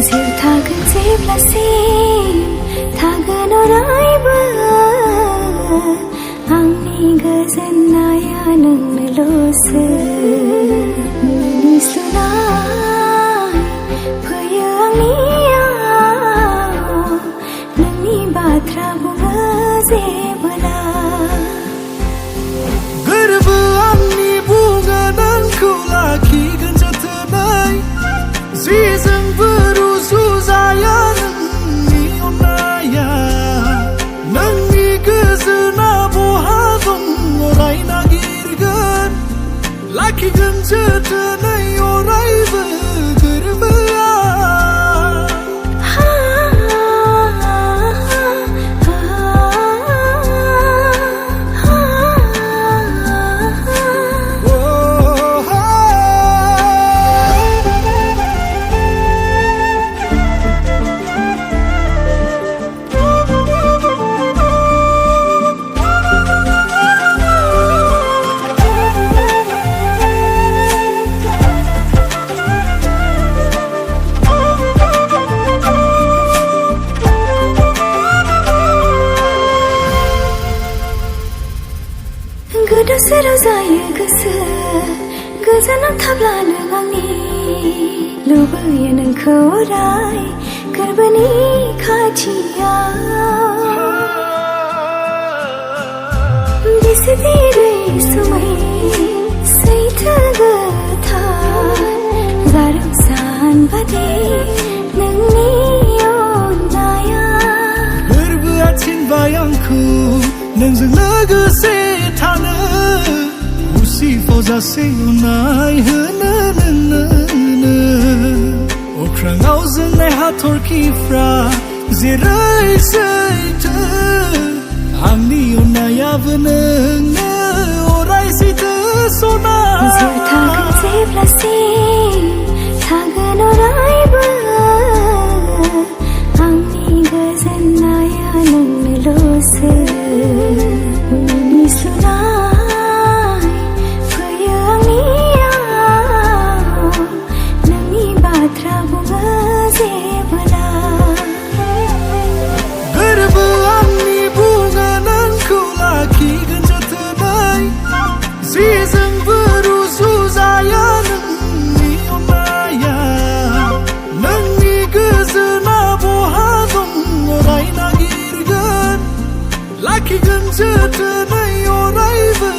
जिउ थागोन जेब्लासिम थागोन अरायबो आंनि गोजोननाया नोंनोल'सो नोंनि सुनाय फैयो आंनियाव नोंनि बाथ्रा बुङो जेबोला Gwrbwya Angni Bungyw नोंखौ लाखिगोन जोथोनै जेजोंबो रुजुजाया नोंनि अननाया नोंनि गोजोना बहा दं अराय नागिरगोन लाखिगोन जोथोनै अरायबो गोरबोआ गोदाव सोराव जायो गोसो गोजानाव थाब्ला नों आंनि लुबैयो नोंखौ अराय गोरबोनि खाथियाव बेसे देरै समाय सैथो गोथार जारौ सानबादि नोंनि अननाया गोरबोआ थिनबाय आंखौ नोंजों लोगोसे थानो उसिफाव जासे अननाय होनो नोंनो अख्राङाव जोंनाय हाथरखिफ्रा जेरै सैथो आंनि अननायाबो नोंनो अराय सैथो सना जिउ थागोन जेब्लासिम थागोन अरायबो आंनि गोजोननाया नोंनोल'सो नोंनि सुनाय फैयो आंनियाव नोंनि बाथ्रा बुङो जेबोला Gwrbwya Angni Bungyw नोंखौ लाखिगोन जोथोनै जेजोंबो रुजुजाया नोंनि अननाया नोंनि गोजोना बहा दं अराय नागिरगोन लाखिगोन जोथोनै अरायबो